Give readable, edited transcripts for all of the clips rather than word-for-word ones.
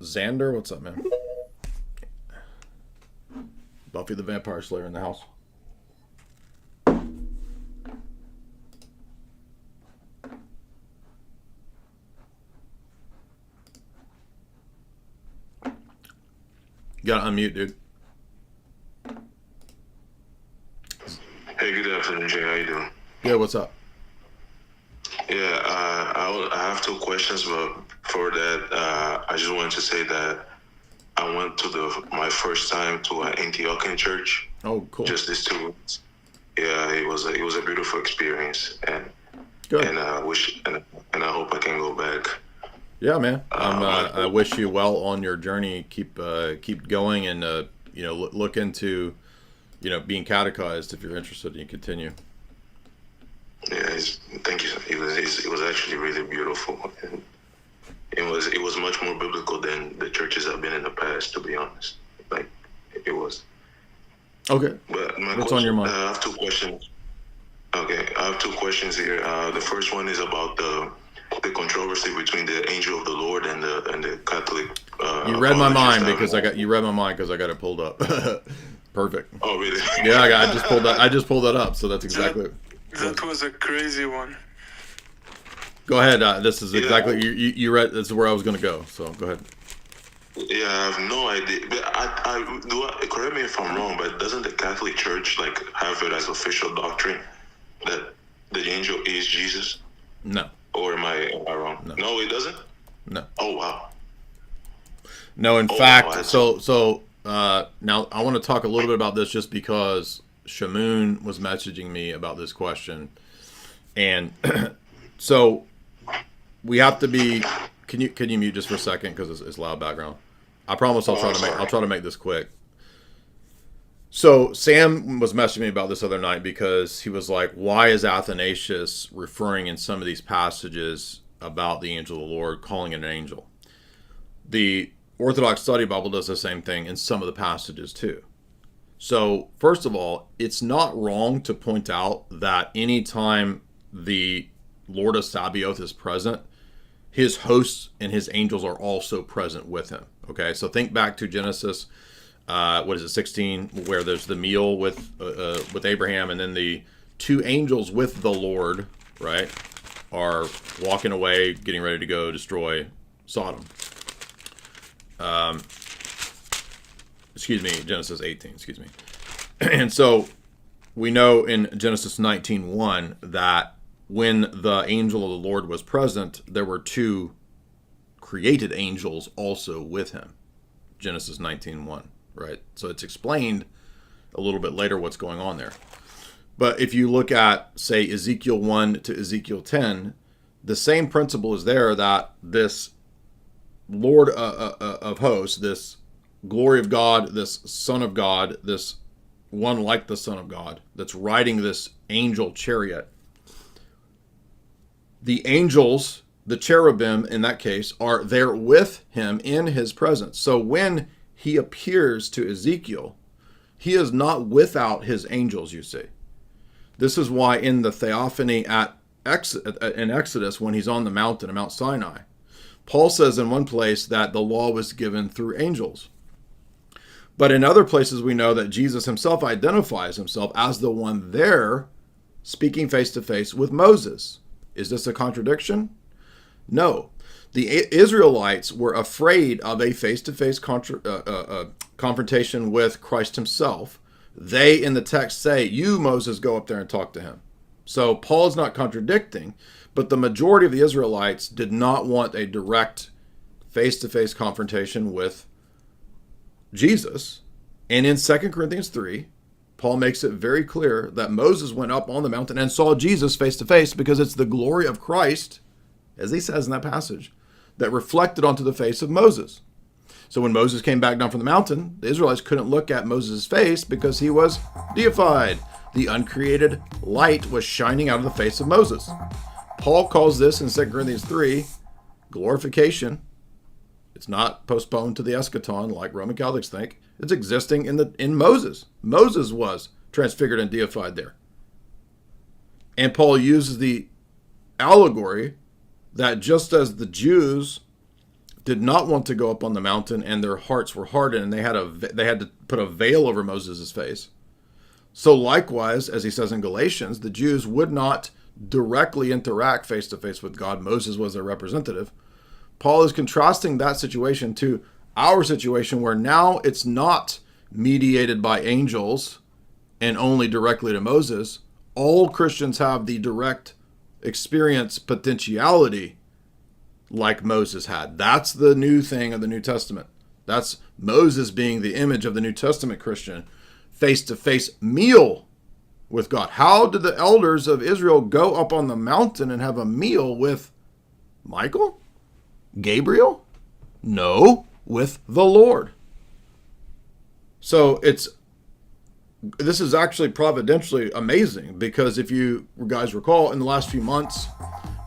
Xander, what's up, man? Buffy the Vampire Slayer in the house. You gotta unmute, dude. Hey, good afternoon, Jay. How you doing? Yeah, what's up? Yeah, I have two questions, but for that, I just wanted to say that I went to my first time to an Antiochian church. Oh, cool. Just these 2 weeks. Yeah, it was a beautiful experience, and Good. and I wish and I hope I can go back. Yeah, man. I wish you well on your journey. Keep going, and look into being catechized if you're interested, and you continue. Yeah, thank you. It was actually really beautiful. And it was much more biblical than the churches I've been in the past, to be honest. Like, it was. Okay. But what's on your mind? I have two questions. Okay, I have two questions here. The first one is about the controversy between the angel of the Lord and the Catholic. You read my mind because I got it pulled up. Perfect. Oh, really? Yeah, I just pulled that up. So that's exactly. That was a crazy one. Go ahead. This is exactly you read. This is where I was going to go. So go ahead. Yeah, I have no idea. But correct me if I'm wrong, but doesn't the Catholic Church have it as official doctrine that the angel is Jesus? No. Or am I wrong? No, it doesn't. No. Oh, wow. No, in fact, wow. Now I want to talk a little bit about this just because Shamoon was messaging me about this question, and so we have to be. Can you mute just for a second because it's loud background? I promise I'll try to make this quick. So Sam was messaging me about this other night because he was like, "Why is Athanasius referring in some of these passages about the angel of the Lord, calling it an angel?" The Orthodox Study Bible does the same thing in some of the passages too. So first of all, it's not wrong to point out that anytime the Lord of Sabaoth is present, his hosts and his angels are also present with him. Okay, so think back to Genesis, 16, where there's the meal with Abraham, and then the two angels with the Lord, right, are walking away, getting ready to go destroy Sodom. Genesis 18, excuse me. And so we know in Genesis 19:1 that when the angel of the Lord was present, there were two created angels also with him. Genesis 19:1, right? So it's explained a little bit later what's going on there. But if you look at, say, Ezekiel 1 to Ezekiel 10, the same principle is there, that this Lord of hosts, this glory of God, this Son of God, this one like the Son of God that's riding this angel chariot. The angels, the cherubim in that case, are there with him in his presence. So when he appears to Ezekiel, he is not without his angels, you see. This is why in the Theophany in Exodus, when he's on the mountain of Mount Sinai, Paul says in one place that the law was given through angels. But in other places we know that Jesus himself identifies himself as the one there speaking face to face with Moses. Is this a contradiction? No. The Israelites were afraid of a face-to-face confrontation with Christ himself. They, in the text, say, "You, Moses, go up there and talk to him." So Paul's not contradicting, but the majority of the Israelites did not want a direct face-to-face confrontation with Jesus. And in 2 Corinthians 3, Paul makes it very clear that Moses went up on the mountain and saw Jesus face to face because it's the glory of Christ, as he says in that passage, that reflected onto the face of Moses. So when Moses came back down from the mountain, the Israelites couldn't look at Moses' face because he was deified. The uncreated light was shining out of the face of Moses. Paul calls this in 2 Corinthians 3 glorification. It's not postponed to the eschaton like Roman Catholics think. It's existing in Moses. Moses was transfigured and deified there. And Paul uses the allegory that just as the Jews did not want to go up on the mountain, and their hearts were hardened, and they had to put a veil over Moses' face. So likewise, as he says in Galatians, the Jews would not directly interact face to face with God. Moses was their representative. Paul is contrasting that situation to our situation, where now it's not mediated by angels and only directly to Moses. All Christians have the direct experience potentiality like Moses had. That's the new thing of the New Testament. That's Moses being the image of the New Testament Christian, face-to-face meal with God. How did the elders of Israel go up on the mountain and have a meal with Michael? Gabriel? No, with the Lord. So this is actually providentially amazing, because if you guys recall, in the last few months,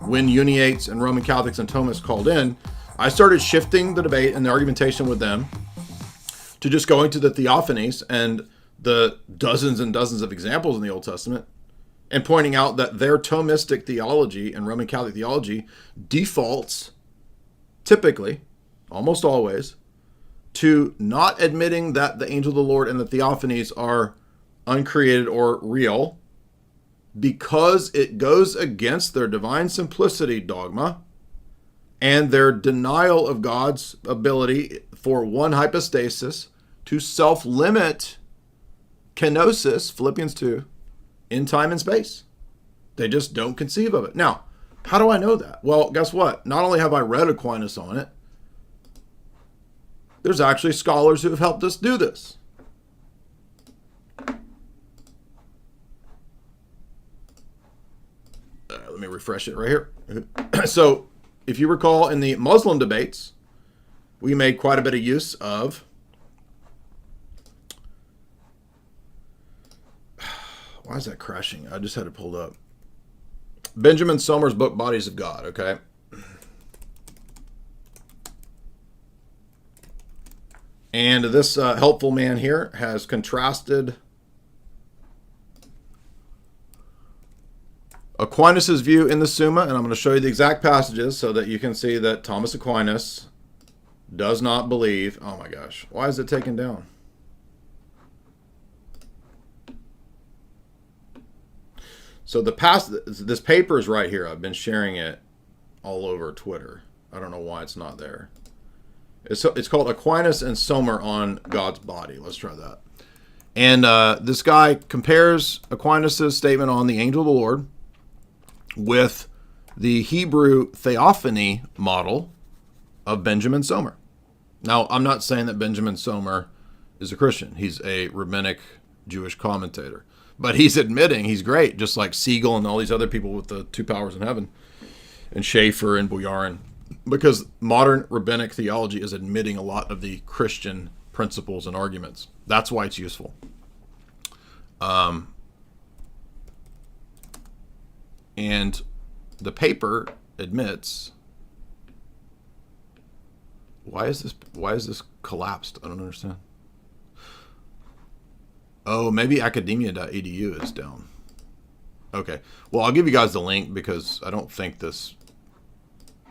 when Uniates and Roman Catholics and Thomists called in, I started shifting the debate and the argumentation with them to just going to the Theophanies and the dozens and dozens of examples in the Old Testament, and pointing out that their Thomistic theology and Roman Catholic theology defaults, typically, almost always, to not admitting that the angel of the Lord and the Theophanies are uncreated or real, because it goes against their divine simplicity dogma and their denial of God's ability for one hypostasis to self-limit kenosis, Philippians 2, in time and space. They just don't conceive of it. Now, how do I know that? Well, guess what? Not only have I read Aquinas on it, there's actually scholars who have helped us do this. Let me refresh it right here. So, if you recall, in the Muslim debates, we made quite a bit of use of why is that crashing? I just had it pulled up. Benjamin Sommer's book, Bodies of God, okay? And this helpful man here has contrasted Aquinas' view in the Summa, and I'm going to show you the exact passages so that you can see that Thomas Aquinas does not believe. Oh my gosh, why is it taken down? So this paper is right here. I've been sharing it all over Twitter. I don't know why it's not there. It's called Aquinas and Sommer on God's Body. Let's try that. And this guy compares Aquinas' statement on the angel of the Lord with the Hebrew theophany model of Benjamin Sommer. Now, I'm not saying that Benjamin Sommer is a Christian. He's a rabbinic Jewish commentator. But he's admitting he's great, just like Siegel and all these other people with the two powers in heaven, and Schaeffer and Boyarin, because modern rabbinic theology is admitting a lot of the Christian principles and arguments. That's why it's useful. And the paper admits. Why is this collapsed? I don't understand. Oh, maybe academia.edu is down. Okay. Well, I'll give you guys the link because I don't think this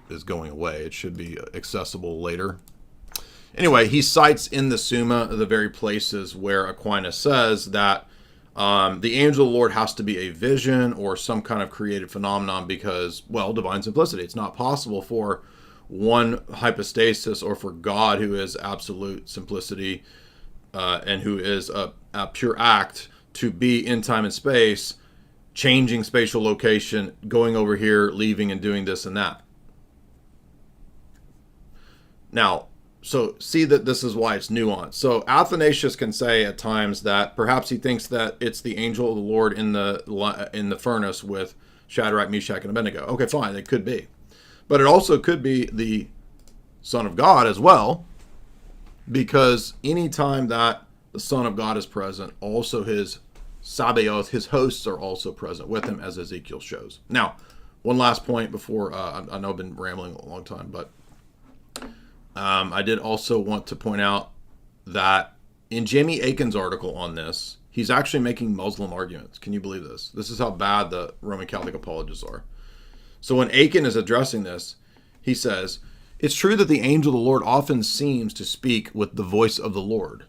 is going away. It should be accessible later. Anyway, he cites in the Summa the very places where Aquinas says that the angel of the Lord has to be a vision or some kind of created phenomenon because, well, divine simplicity. It's not possible for one hypostasis or for God, who is absolute simplicity and who is a pure act, to be in time and space, changing spatial location, going over here, leaving, and doing this and that. Now, so see that this is why it's nuanced. So Athanasius can say at times that perhaps he thinks that it's the angel of the Lord in the furnace with Shadrach, Meshach, and Abednego. Okay, fine, it could be. But it also could be the Son of God as well, because any time that the Son of God is present, also his Sabaoth, his hosts, are also present with him, as Ezekiel shows. Now, one last point before, I know I've been rambling a long time, but I did also want to point out that in Jamie Aiken's article on this, he's actually making Muslim arguments. Can you believe this? This is how bad the Roman Catholic apologists are. So when Aiken is addressing this, he says, It's true that the angel of the Lord often seems to speak with the voice of the Lord.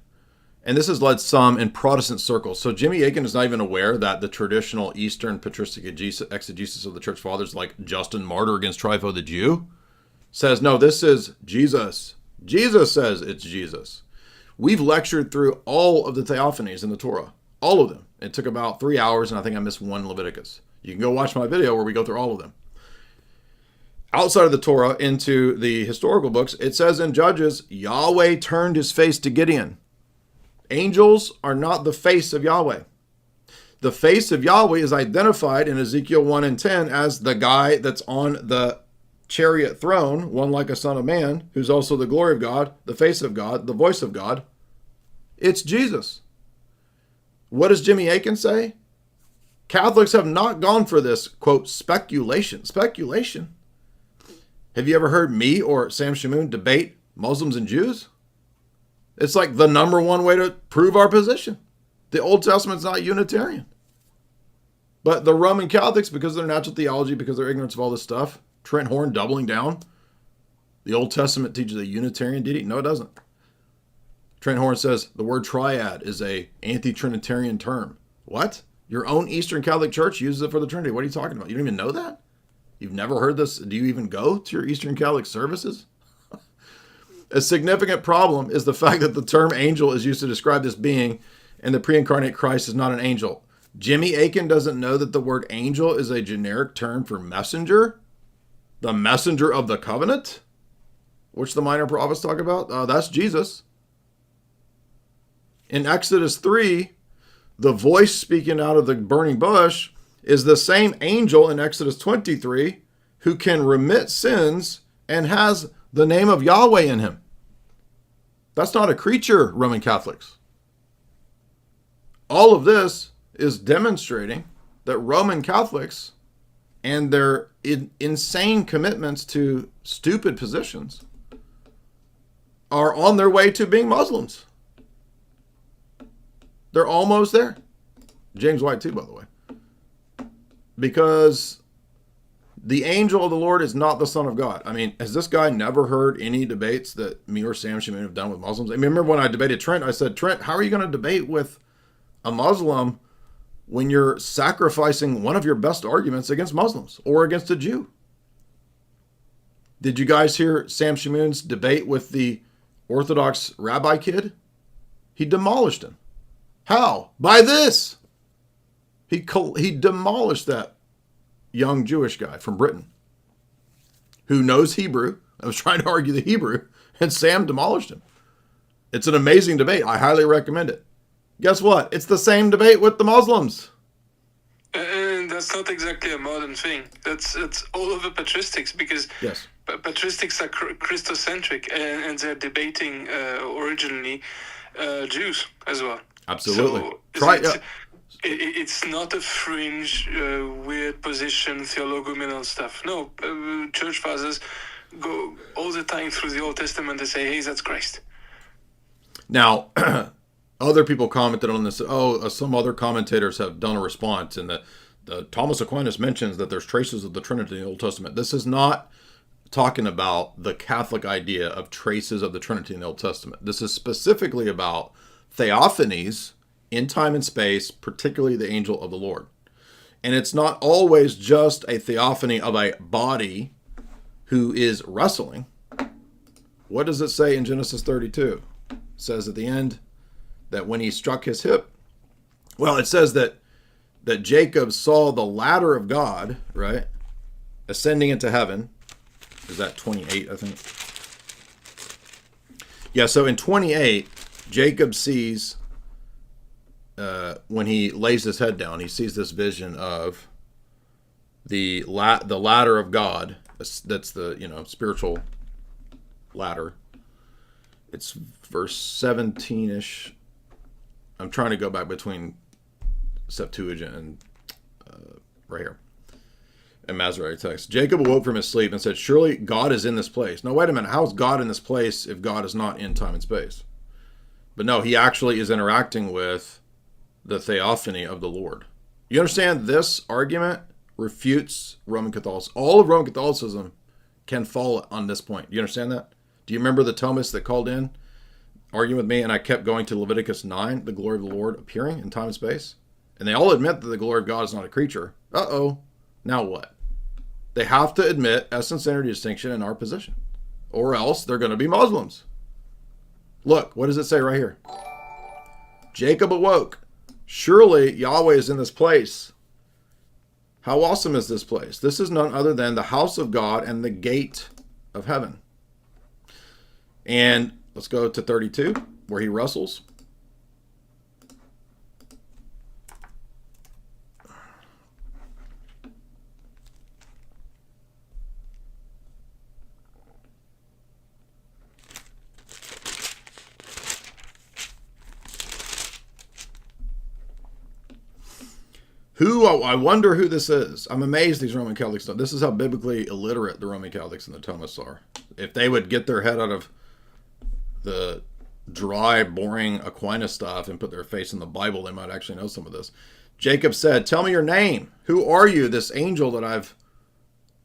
And this has led some in Protestant circles. So Jimmy Akin is not even aware that the traditional Eastern Patristic exegesis of the Church Fathers, like Justin Martyr against Trypho the Jew, says, no, this is Jesus. Jesus says it's Jesus. We've lectured through all of the Theophanies in the Torah. All of them. It took about 3 hours, and I think I missed one Leviticus. You can go watch my video where we go through all of them. Outside of the Torah, into the historical books, it says in Judges, Yahweh turned his face to Gideon. Angels are not the face of Yahweh. The face of Yahweh is identified in Ezekiel 1 and 10 as the guy that's on the chariot throne, one like a son of man, who's also the glory of God, the face of God, the voice of God. It's Jesus. What does Jimmy Akin say? Catholics have not gone for this, quote, speculation. Speculation? Have you ever heard me or Sam Shamoun debate Muslims and Jews? It's like the number one way to prove our position. The Old Testament's not Unitarian. But the Roman Catholics, because of their natural theology, because of their ignorance of all this stuff, Trent Horn doubling down, the Old Testament teaches a Unitarian deity. No, it doesn't. Trent Horn says the word triad is a anti-Trinitarian term. What? Your own Eastern Catholic Church uses it for the Trinity. What are you talking about? You don't even know that? You've never heard this? Do you even go to your Eastern Catholic services? A significant problem is the fact that the term angel is used to describe this being, and the pre-incarnate Christ is not an angel. Jimmy Akin doesn't know that the word angel is a generic term for messenger? The messenger of the covenant? Which the minor prophets talk about? That's Jesus. In Exodus 3, the voice speaking out of the burning bush is the same angel in Exodus 23 who can remit sins and has the name of Yahweh in him. That's not a creature, Roman Catholics. All of this is demonstrating that Roman Catholics and their insane commitments to stupid positions are on their way to being Muslims. They're almost there. James White too, by the way. Because the angel of the Lord is not the Son of God. I mean, has this guy never heard any debates that me or Sam Shamoun have done with Muslims? I mean, remember when I debated Trent, I said, Trent, how are you going to debate with a Muslim when you're sacrificing one of your best arguments against Muslims or against a Jew? Did you guys hear Sam Shamoun's debate with the Orthodox rabbi kid? He demolished him. How? By this. He demolished that young Jewish guy from Britain who knows Hebrew. I was trying to argue the Hebrew, and Sam demolished him. It's an amazing debate. I highly recommend it. Guess what? It's the same debate with the Muslims. And that's not exactly a modern thing. It's all over patristics, because yes, patristics are Christocentric, and they're debating originally Jews as well. Absolutely. So it's not a fringe, weird position, theological stuff. No, church fathers go all the time through the Old Testament and say, hey, that's Christ. Now, other people commented on this. Some other commentators have done a response, and the Thomas Aquinas mentions that there's traces of the Trinity in the Old Testament. This is not talking about the Catholic idea of traces of the Trinity in the Old Testament. This is specifically about theophanies in time and space, particularly the angel of the Lord. And it's not always just a theophany of a body who is wrestling. What does it say in Genesis 32? It says at the end that when he struck his hip, well, it says that Jacob saw the ladder of God, right, ascending into heaven. Is that 28, I think? Yeah, so in 28, Jacob sees, when he lays his head down, he sees this vision of the ladder of God. That's the spiritual ladder. It's verse 17-ish. I'm trying to go back between Septuagint and right here. And Masoretic text. Jacob awoke from his sleep and said, surely God is in this place. No, wait a minute. How is God in this place if God is not in time and space? But no, he actually is interacting with the theophany of the Lord. You understand, this argument refutes Roman Catholicism. All of Roman Catholicism can fall on this point. Do you understand that? Do you remember the Thomists that called in, arguing with me, and I kept going to Leviticus 9, the glory of the Lord appearing in time and space? And they all admit that the glory of God is not a creature. Uh-oh. Now what? They have to admit essence, energy, distinction in our position, or else they're going to be Muslims. Look, what does it say right here? Jacob awoke. Surely Yahweh is in this place. How awesome is this place? This is none other than the house of God and the gate of heaven. And let's go to 32, where he wrestles. I wonder who this is. I'm amazed these Roman Catholics don't. This is how biblically illiterate the Roman Catholics and the Thomists are. If they would get their head out of the dry, boring Aquinas stuff and put their face in the Bible, they might actually know some of this. Jacob said, tell me your name. Who are you, this angel that I've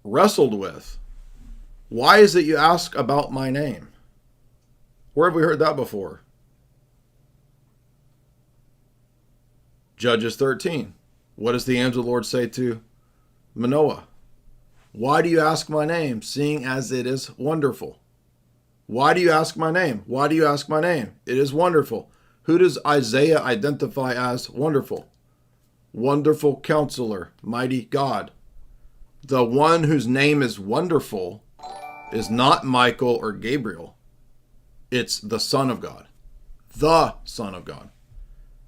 wrestled with? Why is it you ask about my name? Where have we heard that before? Judges 13. What does the angel of the Lord say to Manoah? Why do you ask my name, seeing as it is wonderful? Why do you ask my name? Why do you ask my name? It is wonderful. Who does Isaiah identify as wonderful? Wonderful Counselor, Mighty God. The one whose name is wonderful is not Michael or Gabriel. It's the Son of God. The Son of God.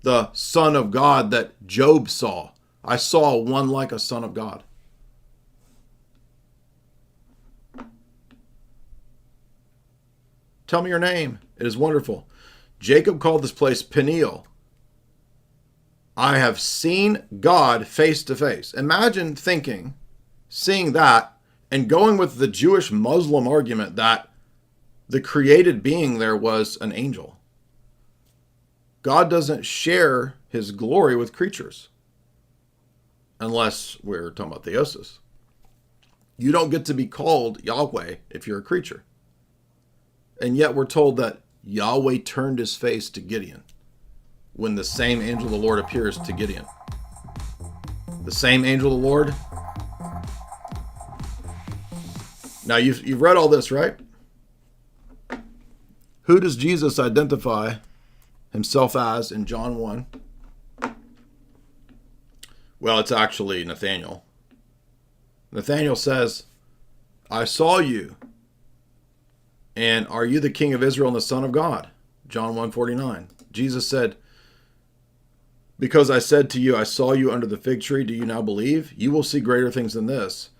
The Son of God that Job saw. I saw one like a Son of God. Tell me your name. It is wonderful. Jacob called this place Peniel. I have seen God face to face. Imagine seeing that, and going with the Jewish Muslim argument that the created being there was an angel. God doesn't share his glory with creatures. Unless we're talking about theosis. You don't get to be called Yahweh if you're a creature. And yet we're told that Yahweh turned his face to Gideon when the same angel of the Lord appears to Gideon. The same angel of the Lord. Now you've read all this, right? Who does Jesus identify himself as in John 1? Well, it's actually Nathanael. Nathanael says, I saw you, and are you the King of Israel and the Son of God? John 1:49. Jesus said, because I said to you, I saw you under the fig tree, do you now believe? You will see greater things than this.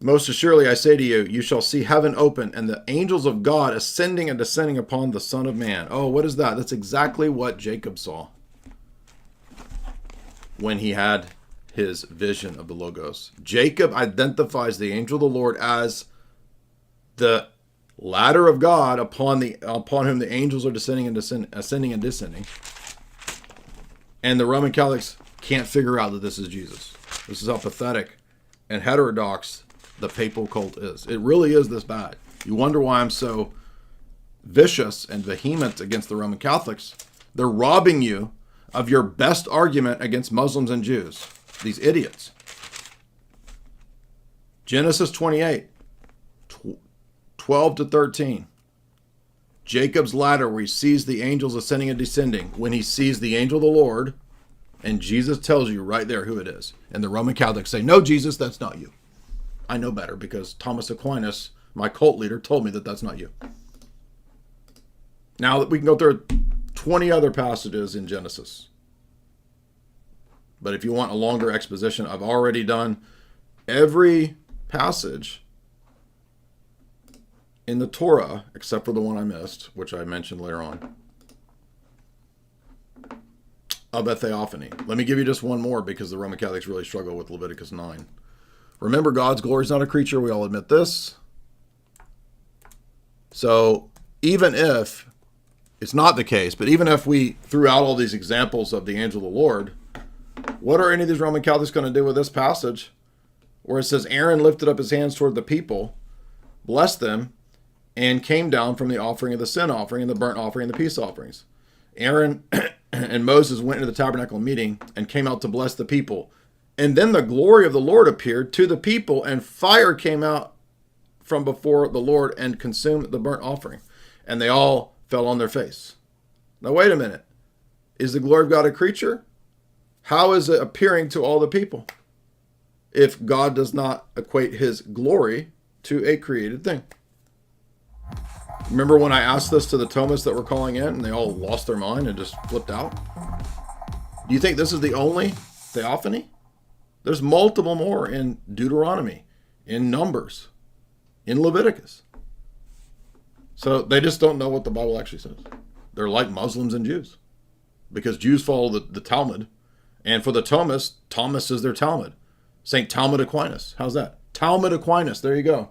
Most assuredly, I say to you, you shall see heaven open and the angels of God ascending and descending upon the Son of Man. Oh, what is that? That's exactly what Jacob saw when he had his vision of the Logos. Jacob identifies the angel of the Lord as the ladder of God upon whom the angels are ascending and descending. And the Roman Catholics can't figure out that this is Jesus. This is how pathetic and heterodox the papal cult is. It really is this bad. You wonder why I'm so vicious and vehement against the Roman Catholics. They're robbing you of your best argument against Muslims and Jews. These idiots. Genesis 28, 12 to 13. Jacob's ladder, where he sees the angels ascending and descending. When he sees the angel of the Lord, and Jesus tells you right there who it is. And the Roman Catholics say, no, Jesus, that's not you. I know better because Thomas Aquinas, my cult leader, told me that that's not you. Now we can go through 20 other passages in Genesis. But if you want a longer exposition, I've already done every passage in the Torah, except for the one I missed, which I mentioned later on, of a theophany. Let me give you just one more because the Roman Catholics really struggle with Leviticus 9. Remember, God's glory is not a creature. We all admit this. So even if it's not the case, but even if we threw out all these examples of the angel of the Lord, what are any of these Roman Catholics going to do with this passage where it says Aaron lifted up his hands toward the people blessed them, and came down from the offering of the sin offering and the burnt offering and the peace offerings. Aaron and Moses went into the tabernacle meeting and came out to bless the people. And then the glory of the Lord appeared to the people, and fire came out from before the Lord and consumed the burnt offering. And they all fell on their face. Now, wait a minute. Is the glory of God a creature? How is it appearing to all the people if God does not equate his glory to a created thing? Remember when I asked this to the Thomists that were calling in and they all lost their mind and just flipped out? Do you think this is the only theophany? There's multiple more in Deuteronomy, in Numbers, in Leviticus. So they just don't know what the Bible actually says. They're like Muslims and Jews because Jews follow the Talmud. And for the Thomists, Thomas is their Talmud. St. Talmud Aquinas. How's that? Talmud Aquinas. There you go.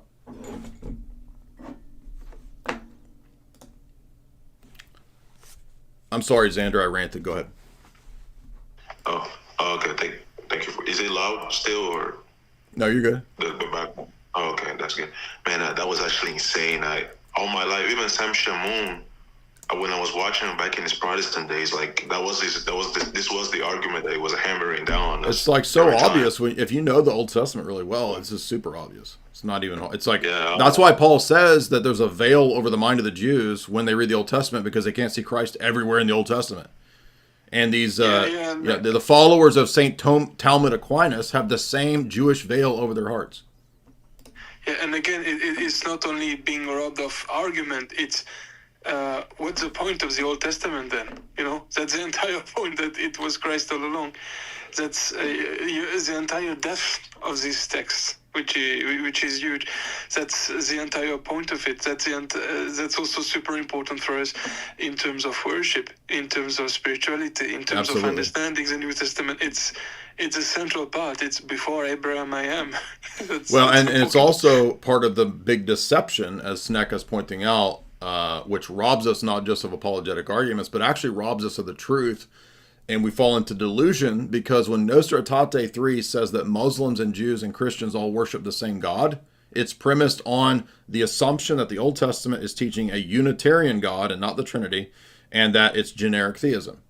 I'm sorry, Xander, I ranted. Go ahead. Oh, okay. Thank you. Is it loud still, or? No, you're good. The back. Oh, okay, that's good. Man, that was actually insane. All my life, even Sam Shamoun, when I was watching him back in his Protestant days, like this was the argument that he was hammering down on us. It's like so obvious if you know the Old Testament really well. It's just super obvious. It's not even. It's like that's why Paul says that there's a veil over the mind of the Jews when they read the Old Testament because they can't see Christ everywhere in the Old Testament. And these the followers of St. Talmud Aquinas have the same Jewish veil over their hearts. Yeah, and again, it's not only being robbed of argument. It's what's the point of the Old Testament then? That's the entire point, that it was Christ all along. That's the entire depth of these texts, which is huge. That's the entire point of it. That's also super important for us in terms of worship, in terms of spirituality, in terms of understanding the New Testament. It's a central part. It's before Abraham I am. And it's also part of the big deception, as Snecka is pointing out, which robs us not just of apologetic arguments, but actually robs us of the truth. And we fall into delusion because when Nostra Aetate 3 says that Muslims and Jews and Christians all worship the same God, it's premised on the assumption that the Old Testament is teaching a Unitarian God and not the Trinity, and that it's generic theism.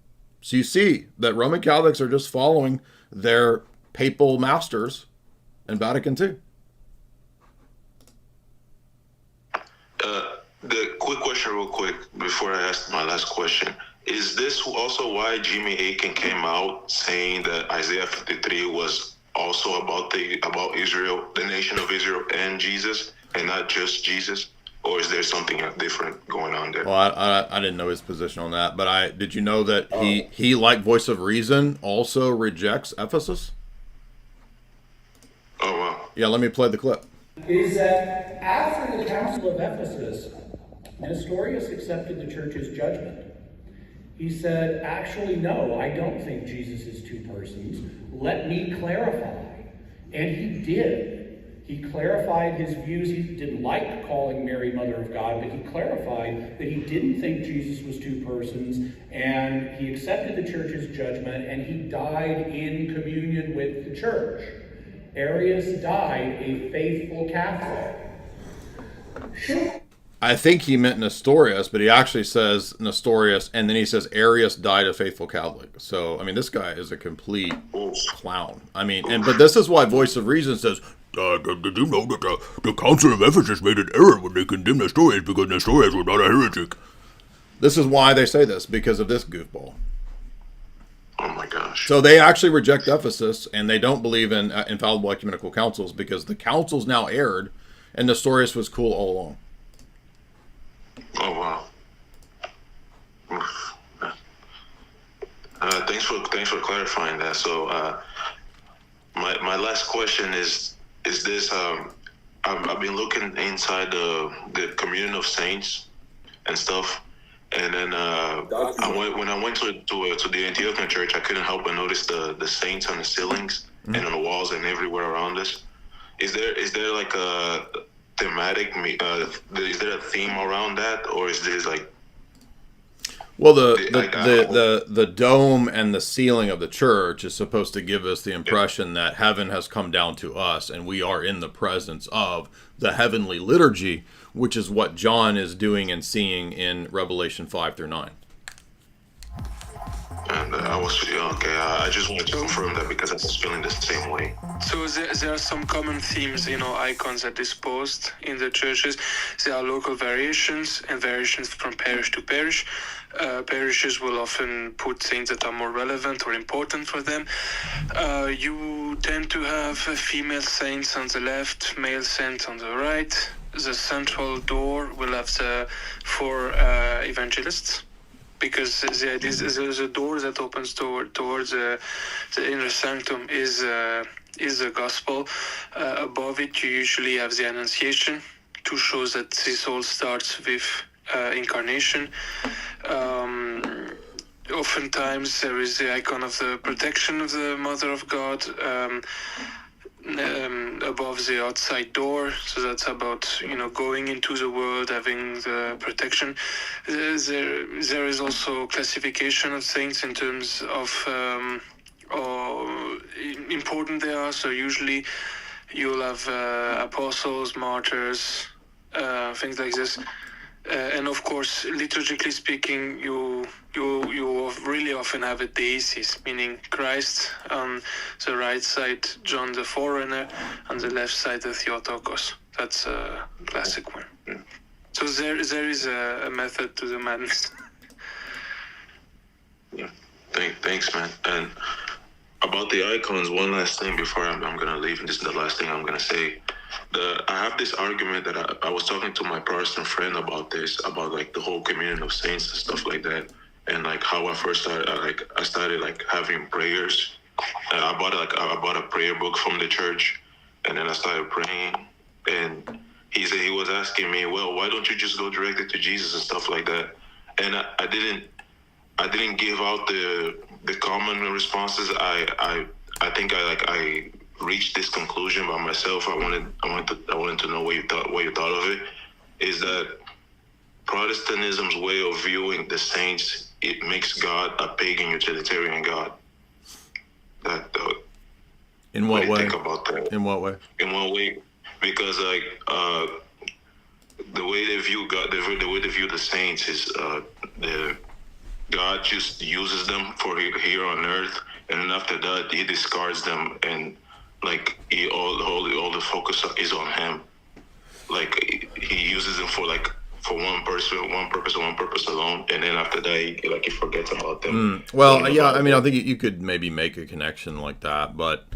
So you see that Roman Catholics are just following their papal masters in Vatican II. The quick question real quick before I ask my last question. Is this also why Jimmy Akin came out saying that Isaiah 53 was also about Israel, the nation of Israel, and Jesus, and not just Jesus? Or is there something different going on there? Well, I didn't know his position on that, but did you know that he, like Voice of Reason, also rejects Ephesus? Oh, wow. Yeah, let me play the clip. Is that after the Council of Ephesus, Nestorius accepted the church's judgment. He said, actually, no, I don't think Jesus is two persons. Let me clarify. And he did. He clarified his views. He didn't like calling Mary Mother of God, but he clarified that he didn't think Jesus was two persons, and he accepted the church's judgment, and he died in communion with the church. Arius died a faithful Catholic. I think he meant Nestorius, but he actually says Nestorius, and then he says Arius died a faithful Catholic. So, I mean, this guy is a complete clown. I mean, but this is why Voice of Reason says, did you know that the Council of Ephesus made an error when they condemned Nestorius because Nestorius was not a heretic? This is why they say this, because of this goofball. Oh my gosh. So they actually reject Ephesus, and they don't believe in infallible ecumenical councils because the councils now erred, and Nestorius was cool all along. Oh wow! Thanks for clarifying that. So, my last question is this: I've been looking inside the communion of saints and stuff, and then when I went to the Antiochian church, I couldn't help but notice the saints on the ceilings and on the walls and everywhere around us. Is there like a thematic, is there a theme around that, or is this like? Well, the dome and the ceiling of the church is supposed to give us the impression that heaven has come down to us and we are in the presence of the heavenly liturgy, which is what John is doing and seeing in Revelation 5-9. And I just wanted to confirm that because I was feeling the same way. So there are some common themes, icons are disposed in the churches. There are local variations and variations from parish to parish. Parishes will often put things that are more relevant or important for them. You tend to have female saints on the left, male saints on the right. The central door will have the 4 evangelists, because the door that opens towards the inner sanctum is the gospel. Above it, you usually have the Annunciation to show that this all starts with incarnation. Oftentimes, there is the icon of the protection of the Mother of God above the outside door, so that's about going into the world, having the protection. There is also classification of saints in terms of how important they are. So usually you'll have apostles, martyrs, things like this. And of course, liturgically speaking, you really often have a deesis, meaning Christ on the right side, John the Forerunner, on the left side, the Theotokos. That's a classic one. Yeah. So there is a method to the madness. Yeah, thanks, man. And about the icons, one last thing before I'm going to leave, and this is the last thing I'm going to say. I have this argument that I was talking to my Protestant friend about this, about like the whole communion of saints and stuff like that, and like how I first started. I started like having prayers. I bought a prayer book from the church, and then I started praying. And he was asking me, well, why don't you just go directly to Jesus and stuff like that? And I didn't give out the common responses. I think I reached this conclusion by myself. I wanted to know what you thought of it. Is that Protestantism's way of viewing the saints, it makes God a pagan utilitarian God. In what way? Think about that. In what way? In what way? Because the way they view God, the way they view the saints is God just uses them for here on earth, and then after that he discards them, and like all the focus is on him. Like he uses them for one purpose alone, and then after that he forgets about them. Well, yeah, I mean, I think you could maybe make a connection like that, but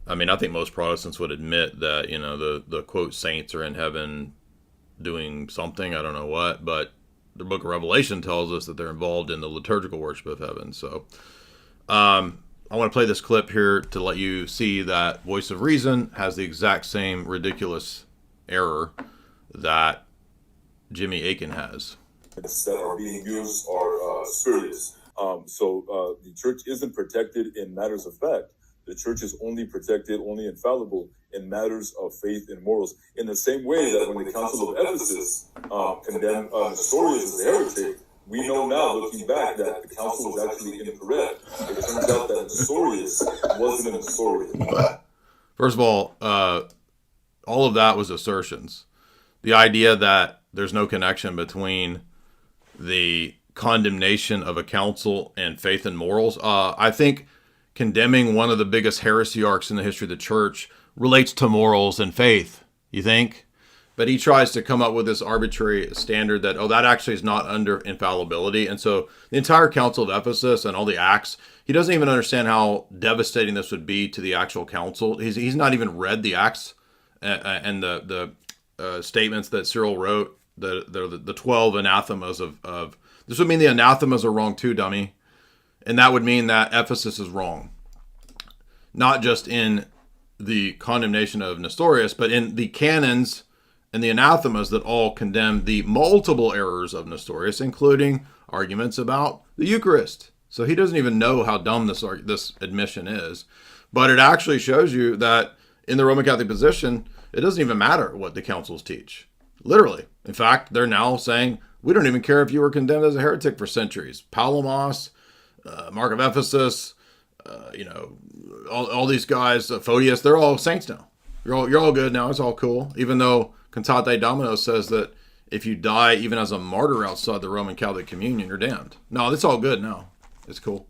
I mean, I think most Protestants would admit that the quote saints are in heaven doing something, I don't know what, but the book of Revelation tells us that they're involved in the liturgical worship of heaven. So I want to play this clip here to let you see that Voice of Reason has the exact same ridiculous error that Jimmy Akin has. That are being used are spurious. So the church isn't protected in matters of fact. The church is only protected, only infallible in matters of faith and morals. In the same way that when the Council of Ephesus condemned Nestorius as a heretic, we know now, looking back, that the council was actually incorrect. It turns out that Nestorius wasn't a Nestorian. First of all of that was assertions. The idea that there's no connection between the condemnation of a council and faith and morals, I think condemning one of the biggest heresiarchs in the history of the church relates to morals and faith, you think? But he tries to come up with this arbitrary standard that, that actually is not under infallibility. And so the entire Council of Ephesus and all the Acts, he doesn't even understand how devastating this would be to the actual council. He's not even read the Acts and the statements that Cyril wrote, the 12 anathemas of this would mean the anathemas are wrong too, dummy. And that would mean that Ephesus is wrong. Not just in the condemnation of Nestorius, but in the canons and the anathemas that all condemn the multiple errors of Nestorius, including arguments about the Eucharist. So he doesn't even know how dumb this admission is. But it actually shows you that in the Roman Catholic position, it doesn't even matter what the councils teach. Literally. In fact, they're now saying We don't even care if you were condemned as a heretic for centuries. Palamas, Mark of Ephesus, all these guys, Photius, they're all saints now. You're all good now. It's all cool. Even though Cantate Domino says that if you die even as a martyr outside the Roman Catholic Communion, you're damned. No, it's all good now. It's cool.